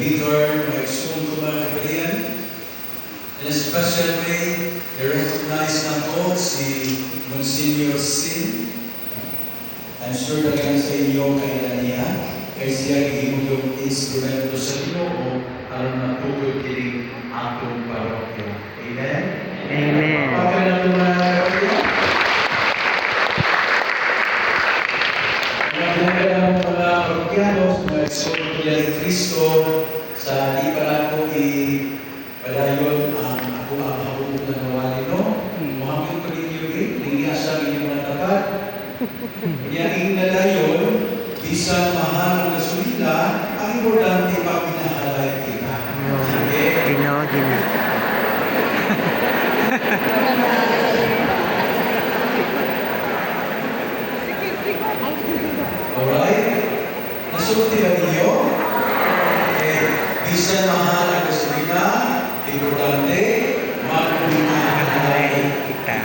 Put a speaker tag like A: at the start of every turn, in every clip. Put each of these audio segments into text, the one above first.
A: vicar, mga igsoon ko mga kapalian. In a special way, i-recognize na ko si Monsignor Sin. I'm sure na yan sa inyo kailan niya, kaya siya hihimog yung instrumento sa inyo o alam na tugod kiling atong parokya. Amen?
B: Amen.
A: Pagka na ito mga kapalian. Mga parokyanos, mga igsoon ko yan Kristo, sa di pala ko padayon ang ako ang habog na nawali no. Muhammed ko ninyo hindi asa ninyo mga tapat. Yang nadayon, bisan mahal ang gasolina, ang importante pa pinahalay kita.
B: Gina.
A: Alright? Nasulti ba ninyo? Okay. Bisan mahal ang gasolina, importante, magpinahalay kita.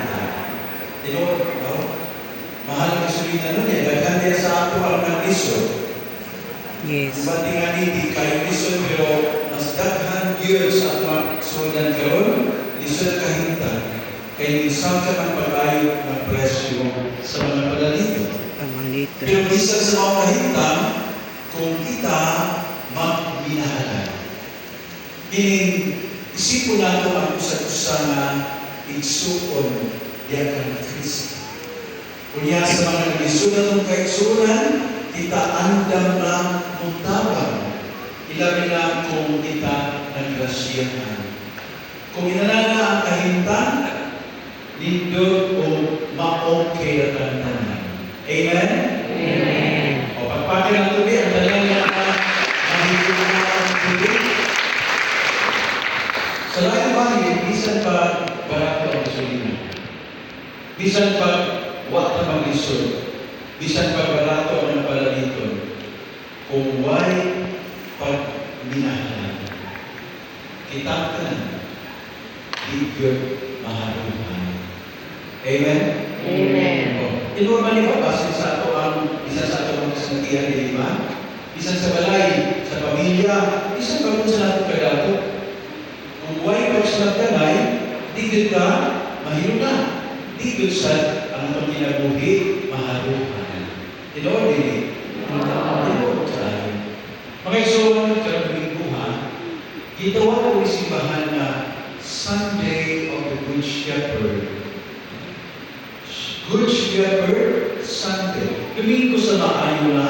A: Mahal ang gasolina nun eh. Daghan din sa ato ang nag-lison.
B: Yes.
A: Bandingan hindi kayo lison, pero mas daghan yun sa ato sundan karon, lison kahintan. Kaya isang ka ng pag-ayot ng presyo sa mga palalito. Pero bisan sa mga kahintan, kung kita magminahalan. Meaning, isipon nato ang usa-usa na igsuon yakan Kristo. Kunya sa mga nagisunan ng kaigsunan, kita andam na muntabang. Ilabi na kung kita nagrasyahan. Kung inalala ang kahintan, lindot o ma-okay na tantanan. Amen?
B: Amen.
A: O pagpapin ang tubig, ang talang na mahigit na ang tubig. Sa lahat ng bahid, bisan pa barato ang gasolina. Bisan pa wak na mag-lisod. Bisan pa barato ang palaliton. Kung why pagminahalan. Kitang ka na. Bigyan mahaluhan. Amen?
B: Amen.
A: Normally ba, base sa ato ang isa sa ato ang kasantihan di ba? Bisan sa balay, sa pamilya, bisan pa kung sa nato kadato. Kung why pagsalagdanay, di ka mahilo na. Di sa ang itong kinabuhi, mahaluhan. Tinoon din eh. Tinoon sa akin. Mga isuwan, karabing buha, gitawa ko isibahan na Sunday of the Good Shepherd. Good Shepherd Sunday. Domingo sa maayo na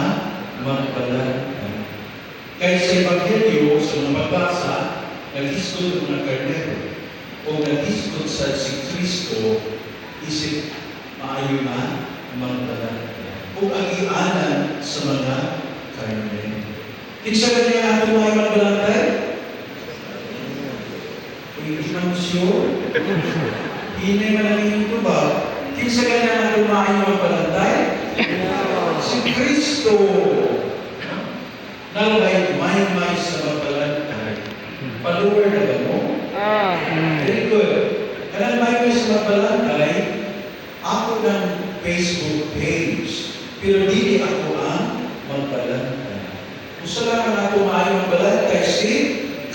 A: magbalaghan. Kaya sa Ebanghelyo, sa mga pagbasa, nag-iskot ng mga karnero o nag-iskot sa si Kristo, isip maayo na magbalaghan. O agianan sa mga karnero. Kinsa kanya natin mga magbalaghan? Hindi na mo sure. Hindi man ang inyong tubag. Kinsa kanya na tumain ng palantay? Si Kristo. Nalabay may sa magbalantay. Follower na ba mo? Very good. Kanang may sa magbalantay, ako ng Facebook page. Pero dili ako ang magbalantay. Kung saan na tumain ng magbalantay si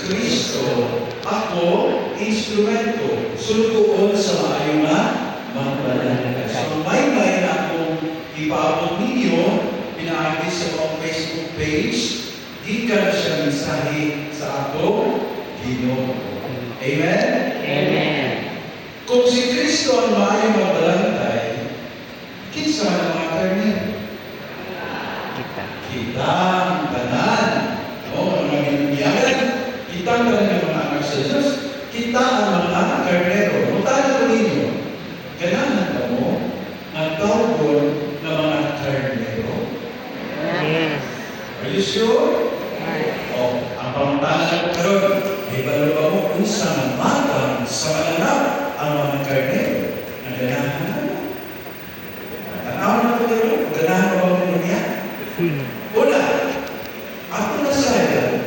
A: Kristo. Ako, instrumento. Sulutuon sa maayo na magbalantay. So, may na akong ipaabot ninyo, pinaagis sa mga Facebook page, di ka na siya mensahe sa ato, Ginoo. Amen?
B: Amen.
A: Kung si Kristo ang maayong magbalantay, kinsa ang mga karnero? Kita ang tanan. O, mga binubiyagan, kita ang tanan ng mga anak sa Diyos, kita ang mga karnero. Mutala ko ninyo, ganahan ka mo ang tawgon ng mga karnero?
B: Yes.
A: Are you sure? O, ang pamuntahan ko karon, may balo ba mo kung sa mamatang sa malanap ang mga karnero? Ang ganahan na mo. Tanaw na ko karon, ganahan ba mo niya? Una, ako na saya,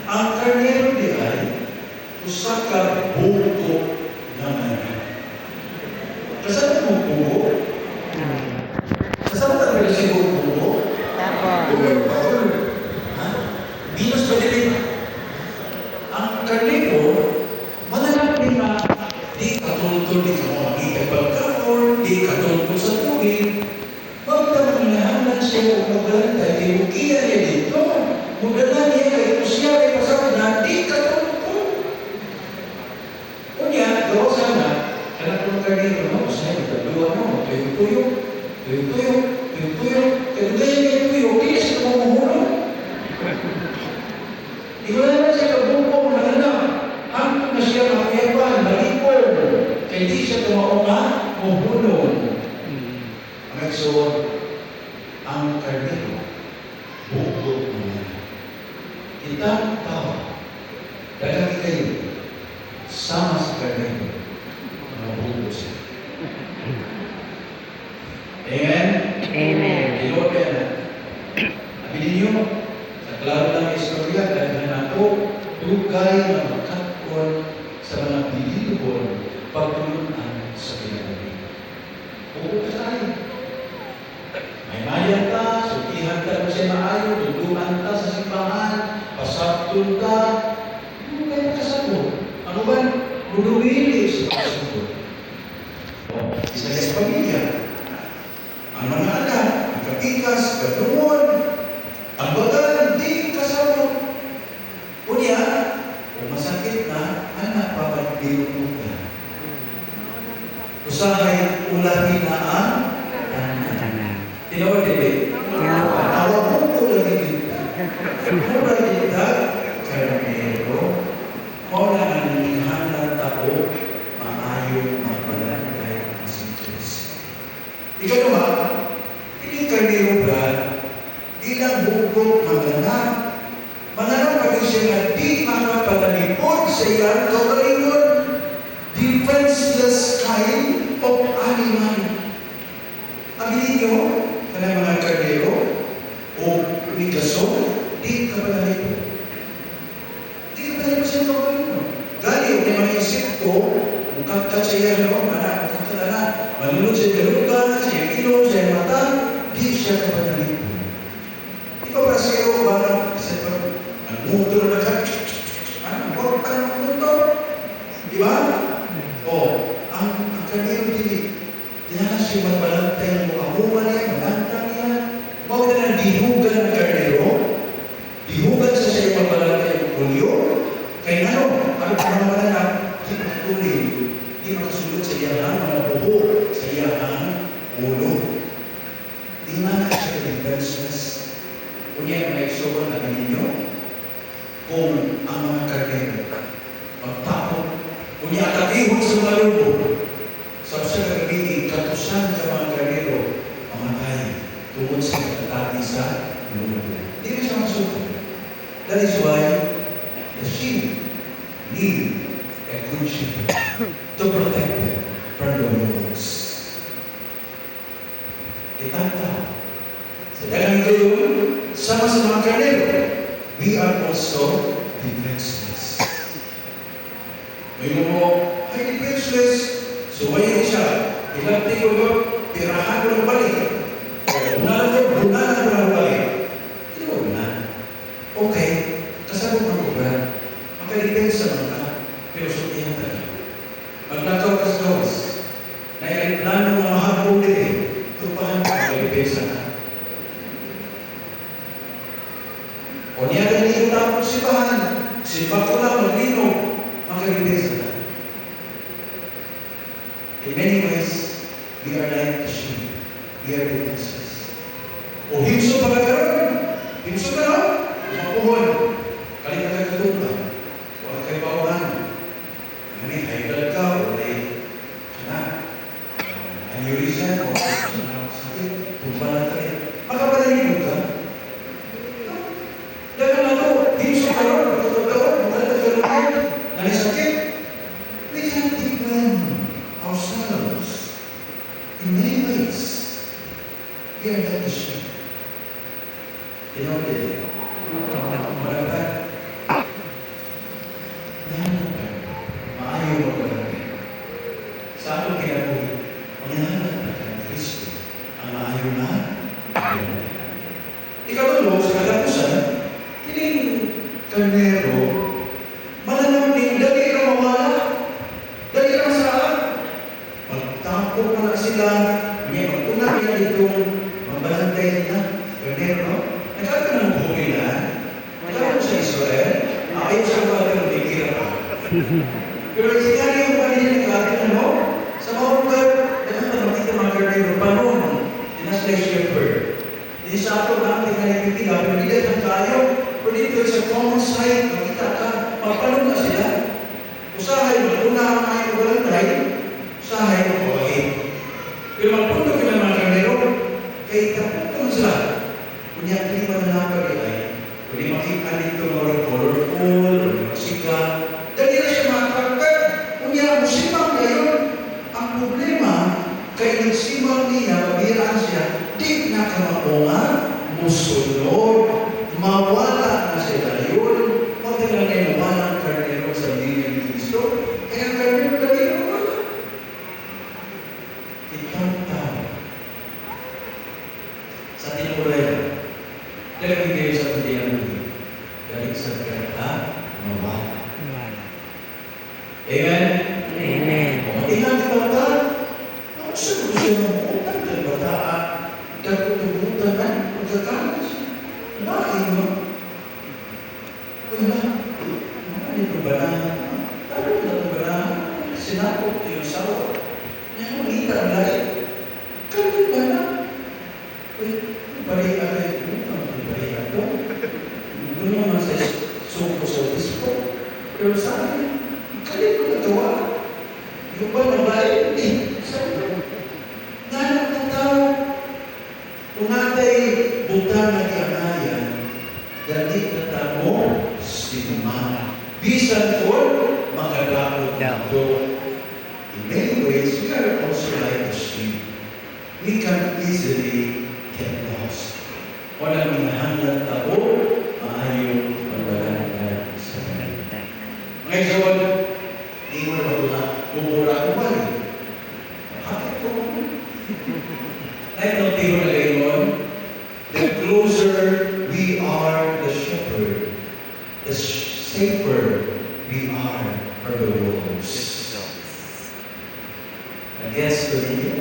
A: ang karnero di ay usa ka buko na manok. Kasama mo buko? Kasama ka rin si buko?
B: Tapos.
A: Ha? Binos ba din? di katulog sa tubig. Magdamanglahan siya kung maglantay, di mo kiya niya dito. Mudala niya kay Kusya, kay pasawad na, di katulog. Unya, gawa sana, anak ng karnero, no? Saya magdadua mo, tuyok-tuyok, tuyok-tuyok, tuyok-tuyok, kaya ganyan kayo tuyok, di siya kumuhulog. Di ko na siya kabubong na anak. Hanggang na siya makayapan, malipong. Kaya di siya tumaong na, muhulog. Ang nagsuot, ang karnero, bukod niya. Kitang tao, dagang kayo, sama sa karnero, mabukod siya. Amen?
B: Amen.
A: Lord, abinin niyo, sa klaro lang ang istorya, dahil na ako, dugay na makakon sa mga bilibon, pagtulunan sa pinagawin. Bukod ka tayo. May mayan ka, sutihan ka mo siya maayo, tutunan ka sa simbahan, pasabtun ka, ano kayo makasabot? Ano ba? Luluwili sa pasabot. Isa sa pamilya, ang mga anak, ang katikas, kadumon, ang bagal, di kasabot. Unya, kung masakit na, anak, papagbiro mo ka. Usahay, ulahin na ang tinawag din. Awag mo ko lagi kita. Mura kita, karnero, mula ang inihanap tao, maayong magbalangay ang si Diyos. Ikalawa, hindi karnero ba, ilang bukog manganap. Manganap pa rin siya na di makapalanipod sa iyang kaugalingon, defenseless kind of animal. Aminin niyo, kanang mga karnero o umigaso, di ka palanipod. Di ka palanipod sa iyang kaugalingon. Gali, may mga insekto, kung kaktat sa iyang mana, kung kaktat na, malulod sa iyang lugar, sa iyang ilong, sa iyang mata, di siya kapalanipod. Di ba para sa iyo, parang, kasi ang motor na huwag ka ng motor. Di ba? O, ang karnero dili. Kaya siya magbalantay mo, amuman niya, malantang niya. Huwag na lang dihugan ng karnero. Dihugan sa siya magbalantay ng kulyo. Kaya ano, ano pa naman na, di makatuloy. Di makasulot sa iyahan, mga buho, sa iyahan, ulo. Di na siya defenseless. Kunya mga isoban na ninyo, kung ang mga karnero magtapon, kunya katihon sa mga lubo, sa siya kagabitin, katusan ka mga karnero, mamatay, tungkol sa katati sa lubo. Hindi na siya masuko. That is why the sheep need a good shepherd to protect them from the wolves. Kitang tao. Sa dagang gayon, sama sa mga karnero, we are also defenseless. May mo, ay defenseless. So ngayon siya, ilagti ko yun, pirahan ko ng balik. Bunalan ko ng balik. Hindi mo na. Okay, kasabot ng kubra. Makadepensa lang ka, pero sutihan ka na. Magnakaw ka sa gawas. Na ilan ng mga mahabong din, tupahan ka, makadepensa ka. O niya ganito tapos sipahan. Sipa ko lang, maglino, makadepensa ka. In many ways, we are like a sheep. We are defenseless. O himso pa kagaroon. Himso ka no? Mapuhon. Kalimutan ka doon ba? Huwag kayo pauhan. Ngani, high blood ka, o ay, sana, aneurysm, o sakit, tumbalan ka rin. Makapalalibog ka. Dahil na ito, himso ka rin, magkakataon, magkakataon, nanisakit. We cannot defend ourselves in many ways. We are not the sheep. You know what they do? Malabat. Maayaw magbalagay. Sa aking kinabuhi, manahanap ng Kristo ang maayaw na balagay. Ikatulong sa katapusan, kining karnero, malanam din, dali ka mawala, dali ka masaan. Magtapok na sila common sight, makita ka, magpalong na sila. Usahay, magpuna ang mga barangay, usahay, magpawahid. Pero magpunta ka ng mga karnero, kaya tapos naman sila. Kunya, hindi ba na napagay? Kung makita dito mga colorful, masika, dali na siya makakagtag. Kunya, musimang ngayon. Ang problema, kaya nagsimang niya, pabiraan siya, di na ka mapunga, musunod, mawala na sila yun. Matagal na yung walang karnero sa linya ni Kristo. Kaya ang karnero dali na wala. Itang tao. Sa tinulay, talagang kayo sa pagdiyan mo. Dahil sa karta, mawala. Amen?
B: Amen.
A: Kung ilang bata, ang sagot siya ng utang ng bataan, kakutubutan na, pagkakalas. Lain mo. Wala. Ano ito ba na? Ano ito ba na? Sinakot ko yung sawa. Yan ang makita ang lain. Kaya ba na? Balik ako yung utang. Balik ako. Doon naman sa suko sa disco. Pero sa akin, kaya ko nagawa. Yung ba nabayan? Sabi ko, nanak ng tao. Kung natay butang na niyangayan, dali na tamo sinumana. Bisan ko, makadakot ito. In many ways, we are also like a sheep. We can easily get lost. Walang minahanglan tao, maayong magbalangay sa barangay. Ngayon, hindi mo na matula, umura ko ba rin? Bakit ko? Ngayon, ang tiro na ngayon, the closer we are the shepherd, the safer we are for the wolves. Nag-guess ko ninyo?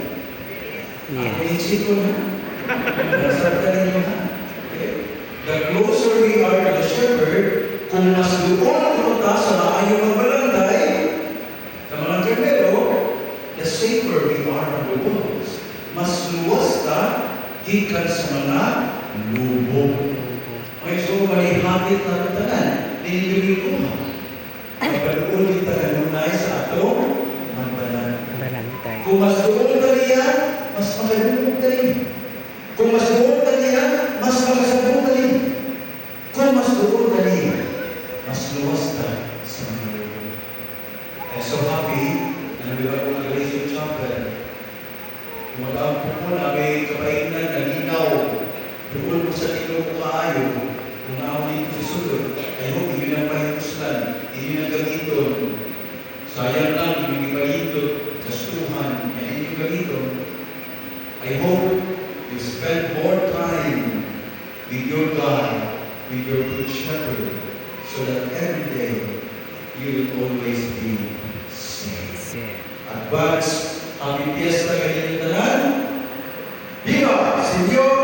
A: Ako inisip ko na. Nasarta ninyo ha? The closer we are to the shepherd, kung mas doon punta sa maayong magbalangay, sa mga karnero, the safer we are from the wolves. Mas luwas ka, gikan sa mga lubog. Okay, so malihapit na tanan, nililibig ko ha. Pagpaluon kita kanunay sa atong magbalangay. Kung mas doon ka niya, mas makalubog ka rin. Kung mas doon ka niya, mas makasabog ka rin. Kung mas doon ka niya, mas luwas ka sa mga lubog. I'm so happy na nabiba ko ng Galatian Chapel. Kung mag-ampo ko na may kapainan na linaw, doon ko sa tilo ko kaayo, kung naawin ko si Sudod, I hope hindi na pahipuslan, hindi na gamiton. Sayang lang, hindi palitot, kastuhan, hindi gamiton. I hope you spend more time with your God, with your good shepherd, so that every day you will always be safe. Advance, happy fiesta kayo ng tanan. Viva, Señor!